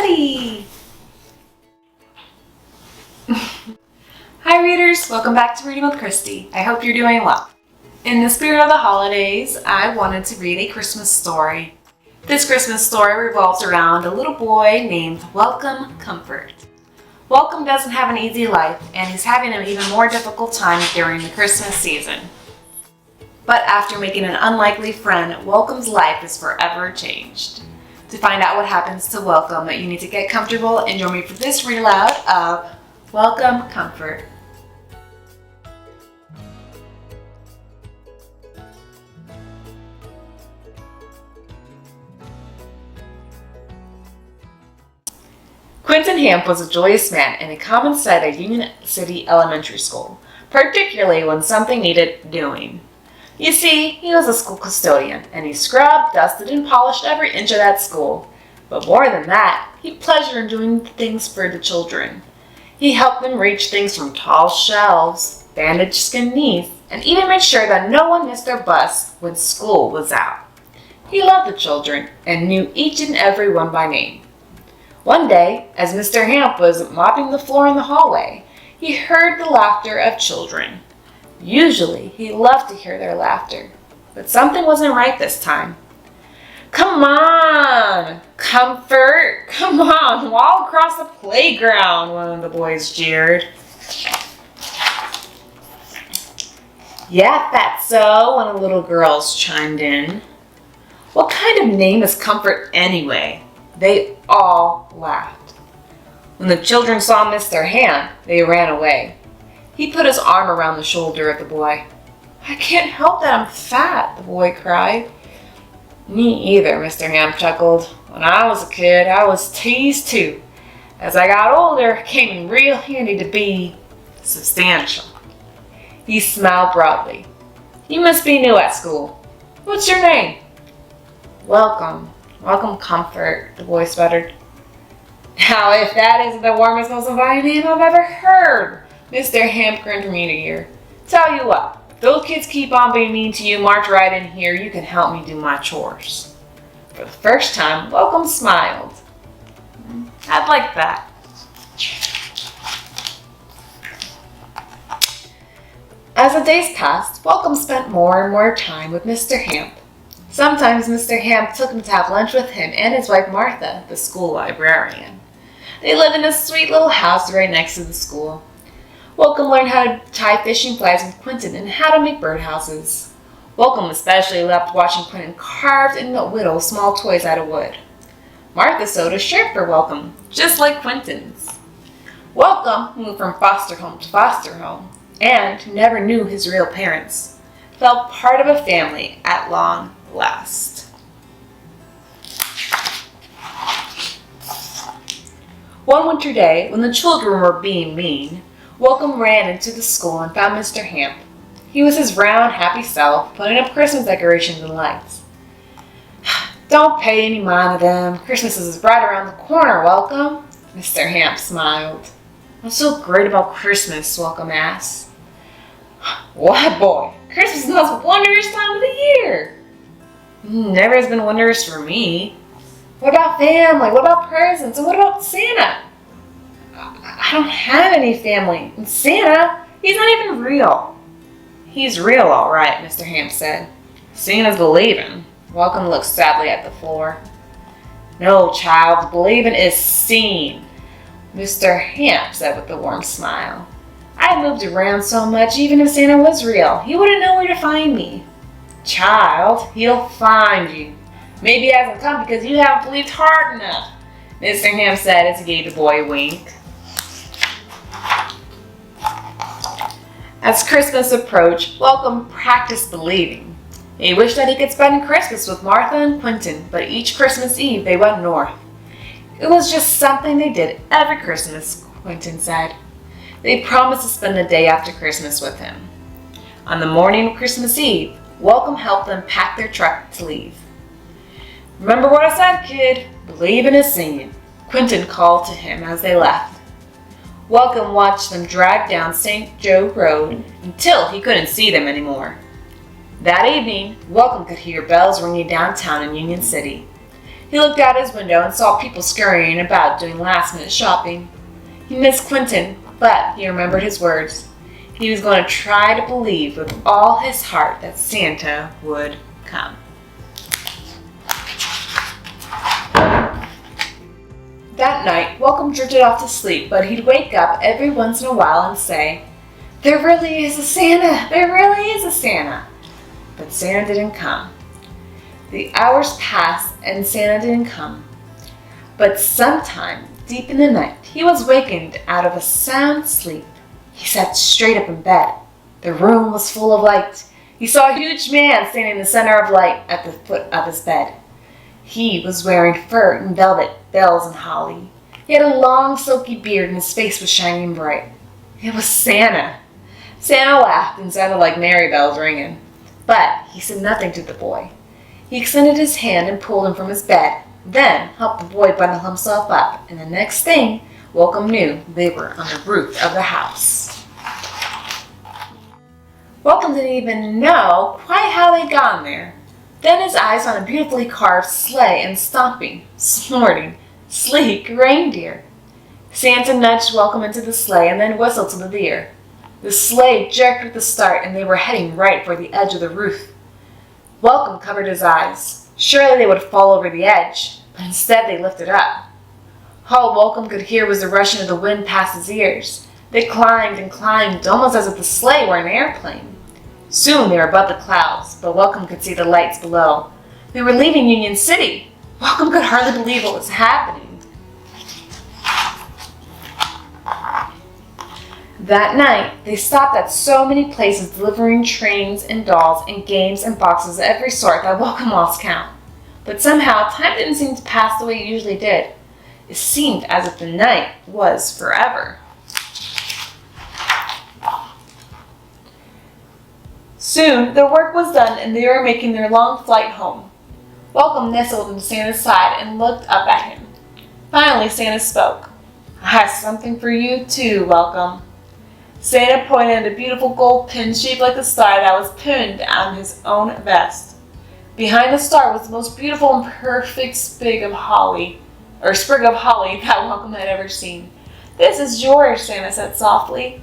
buddy. Hi readers, welcome back to Reading with Christy. I hope you're doing well. In the spirit of the holidays, I wanted to read a Christmas story. This Christmas story revolves around a little boy named Welcome Comfort. Welcome doesn't have an easy life, and he's having an even more difficult time during the Christmas season. But after making an unlikely friend, Welcome's life is forever changed. To find out what happens to Welcome, you need to get comfortable and join me for this read aloud of Welcome Comfort. Quentin Hamp was a joyous man and a common sight at Union City Elementary School, particularly when something needed doing. You see, he was a school custodian, and he scrubbed, dusted, and polished every inch of that school. But more than that, he pleasured in doing things for the children. He helped them reach things from tall shelves, bandaged skinned knees, and even made sure that no one missed their bus when school was out. He loved the children and knew each and every one by name. One day, as Mr. Hamp was mopping the floor in the hallway, he heard the laughter of children. Usually, he loved to hear their laughter, but something wasn't right this time. "Come on, Comfort, come on, walk across the playground," one of the boys jeered. "Yeah, fatso," one of the little girls chimed in. "What kind of name is Comfort anyway?" They all laughed. When the children saw Mr. Hamp, they ran away. He put his arm around the shoulder of the boy. "I can't help that I'm fat," the boy cried. "Me either," Mr. Hamp chuckled. "When I was a kid, I was teased too. As I got older, it came in real handy to be substantial." He smiled broadly. "You must be new at school. What's your name?" "Welcome Comfort," the boy sputtered. "Now, if that isn't the warmest, most inviting name I've ever heard," Mr. Hamp grinned from ear to ear. "Tell you what, if those kids keep on being mean to you, march right in here. You can help me do my chores." For the first time, Welcome smiled. "I'd like that." As the days passed, Welcome spent more and more time with Mr. Hamp. Sometimes Mr. Hamp took him to have lunch with him and his wife Martha, the school librarian. They lived in a sweet little house right next to the school. Welcome learned how to tie fishing flies with Quentin and how to make birdhouses. Welcome especially loved watching Quentin carve and whittle small toys out of wood. Martha sewed a shirt for Welcome, just like Quentin's. Welcome, who moved from foster home to foster home, and who never knew his real parents, felt part of a family at long last. One winter day, when the children were being mean, Welcome ran into the school and found Mr. Hamp. He was his round, happy self, putting up Christmas decorations and lights. "Don't pay any mind to them. Christmas is right around the corner, Welcome." Mr. Hamp smiled. "What's so great about Christmas?" Welcome asked. "Why, boy, Christmas is the most wondrous time of the year." "Never has been wondrous for me." "What about family? What about presents? And what about Santa?" I don't have any family. And Santa, he's not even real." "He's real, all right," Mr. Hamp said. "Seeing is believing." Welcome looked sadly at the floor. "No, child, believing is seeing," Mr. Hamp said with a warm smile. "I moved around so much, even if Santa was real, he wouldn't know where to find me." "Child, he'll find you. Maybe he hasn't come because you haven't believed hard enough," Mr. Hamp said as he gave the boy a wink. As Christmas approached, Welcome practiced believing. He wished that he could spend Christmas with Martha and Quentin, but each Christmas Eve they went north. It was just something they did every Christmas, Quentin said. They promised to spend the day after Christmas with him. On the morning of Christmas Eve, Welcome helped them pack their truck to leave. "Remember what I said, kid. Believing is seeing," Quentin called to him as they left. Welcome watched them drive down St. Joe Road until he couldn't see them anymore. That evening, Welcome could hear bells ringing downtown in Union City. He looked out his window and saw people scurrying about doing last-minute shopping. He missed Quentin, but he remembered his words. He was going to try to believe with all his heart that Santa would come. That night, Welcome drifted off to sleep, but he'd wake up every once in a while and say, "There really is a Santa! There really is a Santa!" But Santa didn't come. The hours passed and Santa didn't come. But sometime, deep in the night, he was wakened out of a sound sleep. He sat straight up in bed. The room was full of light. He saw a huge man standing in the center of light at the foot of his bed. He was wearing fur and velvet, bells and holly. He had a long silky beard and his face was shining bright. It was Santa. Santa laughed and sounded like merry bells ringing. But he said nothing to the boy. He extended his hand and pulled him from his bed, then helped the boy bundle himself up, and the next thing, Welcome knew they were on the roof of the house. Welcome didn't even know quite how they'd gotten there. Then his eyes on a beautifully carved sleigh and stomping, snorting, sleek reindeer. Santa nudged Welcome into the sleigh and then whistled to the deer. The sleigh jerked with the start and they were heading right for the edge of the roof. Welcome covered his eyes. Surely they would fall over the edge, but instead they lifted up. All Welcome could hear was the rushing of the wind past his ears. They climbed and climbed, almost as if the sleigh were an airplane. Soon they were above the clouds, but Welcome could see the lights below. They were leaving Union City. Welcome could hardly believe what was happening. That night, they stopped at so many places delivering trains and dolls and games and boxes of every sort that Welcome lost count. But somehow, time didn't seem to pass the way it usually did. It seemed as if the night was forever. Soon, their work was done and they were making their long flight home. Welcome nestled into Santa's side and looked up at him. Finally, Santa spoke. "I have something for you too, Welcome." Santa pointed at a beautiful gold pin shaped like a star that was pinned on his own vest. Behind the star was the most beautiful and perfect sprig of holly that Welcome had ever seen. "This is yours," Santa said softly.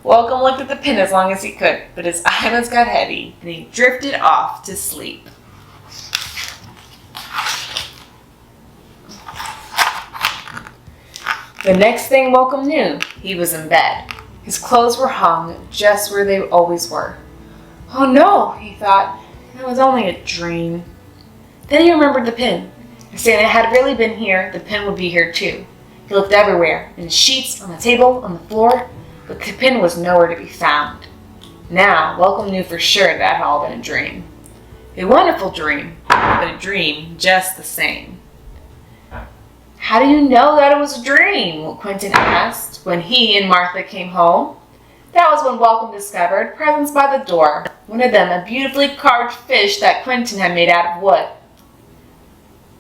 Welcome looked at the pin as long as he could, but his eyelids got heavy and he drifted off to sleep. The next thing Welcome knew, he was in bed. His clothes were hung just where they always were. "Oh no," he thought, "it was only a dream." Then he remembered the pin. If Santa had really been here, the pin would be here too. He looked everywhere, in the sheets, on the table, on the floor, but the pin was nowhere to be found. Now, Welcome knew for sure that had all been a dream. A wonderful dream, but a dream just the same. "How do you know that it was a dream?" Quentin asked when he and Martha came home. That was when Welcome discovered presents by the door, one of them a beautifully carved fish that Quentin had made out of wood.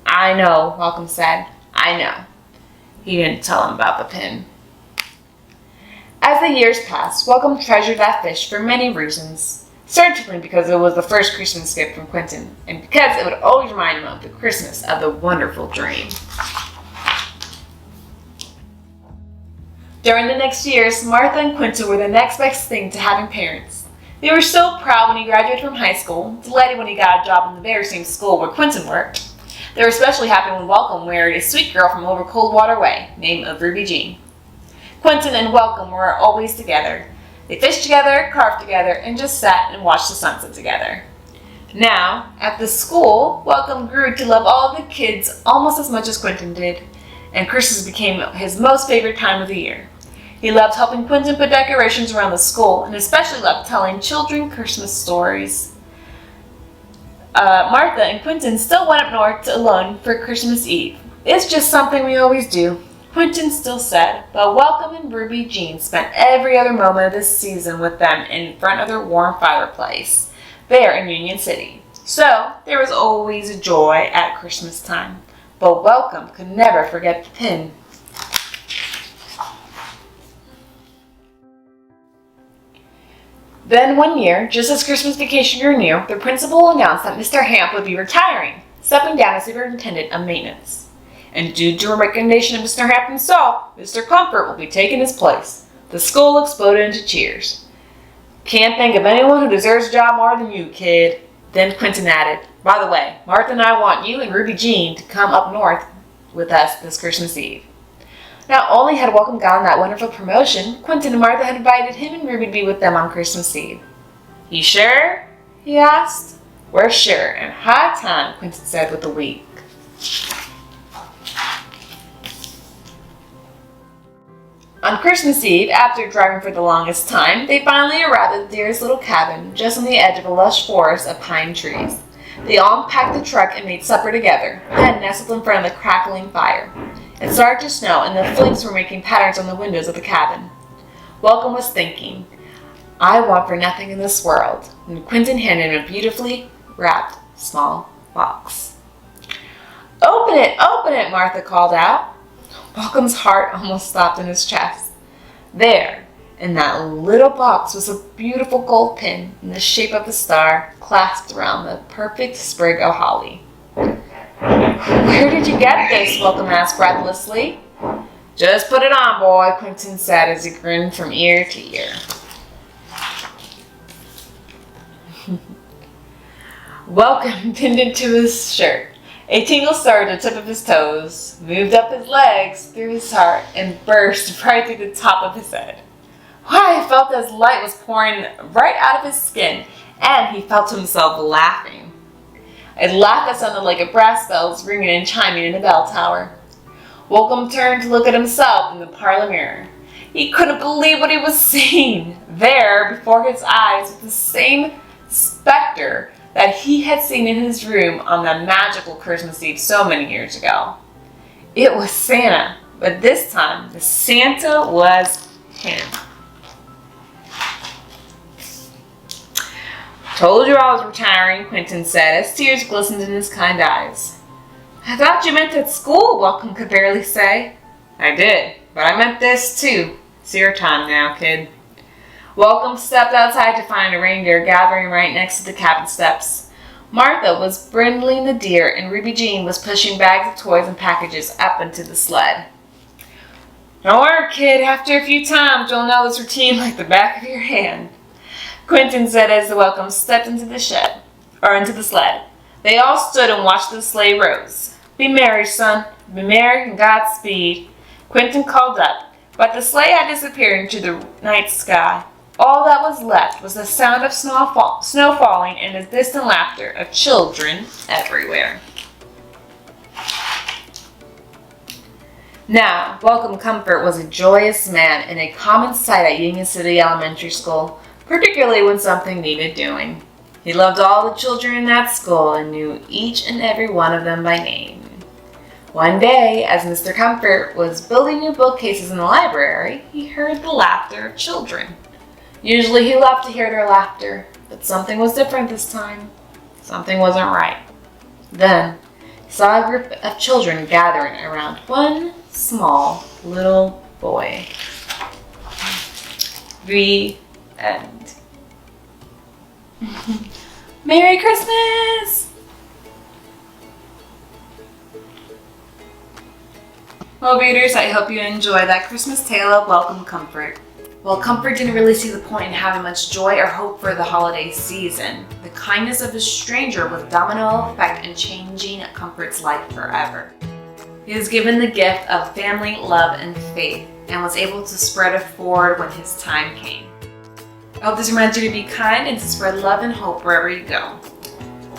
"I know," Welcome said. "I know." He didn't tell him about the pin. As the years passed, Welcome treasured that fish for many reasons. Certainly because it was the first Christmas gift from Quentin, and because it would always remind him of the Christmas of the wonderful dream. During the next years, Martha and Quentin were the next best thing to having parents. They were so proud when he graduated from high school, delighted when he got a job in the very same school where Quentin worked. They were especially happy when Welcome married a sweet girl from over Coldwater Way, named Ruby Jean. Quentin and Welcome were always together. They fished together, carved together, and just sat and watched the sunset together. Now, at the school, Welcome grew to love all of the kids almost as much as Quentin did, and Christmas became his most favorite time of the year. He loved helping Quentin put decorations around the school, and especially loved telling children Christmas stories. Martha and Quentin still went up north alone for Christmas Eve. "It's just something we always do," Quentin still said, but Welcome and Ruby Jean spent every other moment of this season with them in front of their warm fireplace, there in Union City. So there was always joy at Christmas time, but Welcome could never forget the pin. Then one year, just as Christmas vacation drew near, the principal announced that Mr. Hamp would be retiring. stepping down as superintendent of maintenance. And due to a recommendation of Mr. Hamp himself, Mr. Comfort will be taking his place. The school exploded into cheers. Can't think of anyone who deserves a job more than you, kid. Then Quentin added, by the way, Martha and I want you and Ruby Jean to come up north with us this Christmas Eve. Not only had Welcome gotten that wonderful promotion, Quentin and Martha had invited him and Ruby to be with them on Christmas Eve. You sure? He asked. We're sure, and high time, Quentin said with a wink. On Christmas Eve, after driving for the longest time, they finally arrived at the dearest little cabin, just on the edge of a lush forest of pine trees. They all unpacked the truck and made supper together, then nestled in front of the crackling fire. It started to snow, and the flakes were making patterns on the windows of the cabin. Welcome was thinking, I want for nothing in this world, and Quentin handed him a beautifully wrapped small box. Open it, Martha called out. Welcome's heart almost stopped in his chest. There, in that little box, was a beautiful gold pin in the shape of a star clasped around the perfect sprig of holly. Where did you get this? Welcome asked breathlessly. Just put it on, boy, Quentin said as he grinned from ear to ear. Welcome pinned into his shirt. A tingle started at the tip of his toes, moved up his legs, through his heart, and burst right through the top of his head. Why, he felt as light was pouring right out of his skin, and he felt himself laughing. A laugh that sounded like a brass bells ringing and chiming in the bell tower. Welcome turned to look at himself in the parlor mirror. He couldn't believe what he was seeing. There, before his eyes, was the same specter that he had seen in his room on that magical Christmas Eve so many years ago. It was Santa, but this time the Santa was him. Told you I was retiring, Quentin said as tears glistened in his kind eyes. I thought you meant at school, Welcome could barely say. I did, but I meant this too. It's your time now, kid. Welcome stepped outside to find a reindeer gathering right next to the cabin steps. Martha was brindling the deer, and Ruby Jean was pushing bags of toys and packages up into the sled. Don't worry, kid. After a few times, you'll know this routine like the back of your hand, Quentin said as the Welcome stepped into the sled. They all stood and watched the sleigh rose. Be merry, son. Be merry and Godspeed, Quentin called up, but the sleigh had disappeared into the night sky. All that was left was the sound of snow falling and the distant laughter of children everywhere. Now, Welcome Comfort was a joyous man and a common sight at Union City Elementary School, particularly when something needed doing. He loved all the children in that school and knew each and every one of them by name. One day, as Mr. Comfort was building new bookcases in the library, he heard the laughter of children. Usually he loved to hear their laughter, but something was different this time. Something wasn't right. Then he saw a group of children gathering around one small little boy. The end. Merry Christmas! Well, readers, I hope you enjoyed that Christmas tale of Welcome Comfort. While Comfort didn't really see the point in having much joy or hope for the holiday season, the kindness of a stranger was domino effect in changing Comfort's life forever. He was given the gift of family, love, and faith, and was able to spread it forward when his time came. I hope this reminds you to be kind and to spread love and hope wherever you go.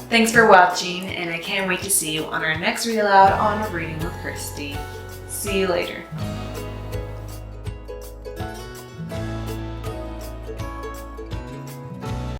Thanks for watching, and I can't wait to see you on our next Read Aloud on Reading with Christy. See you later.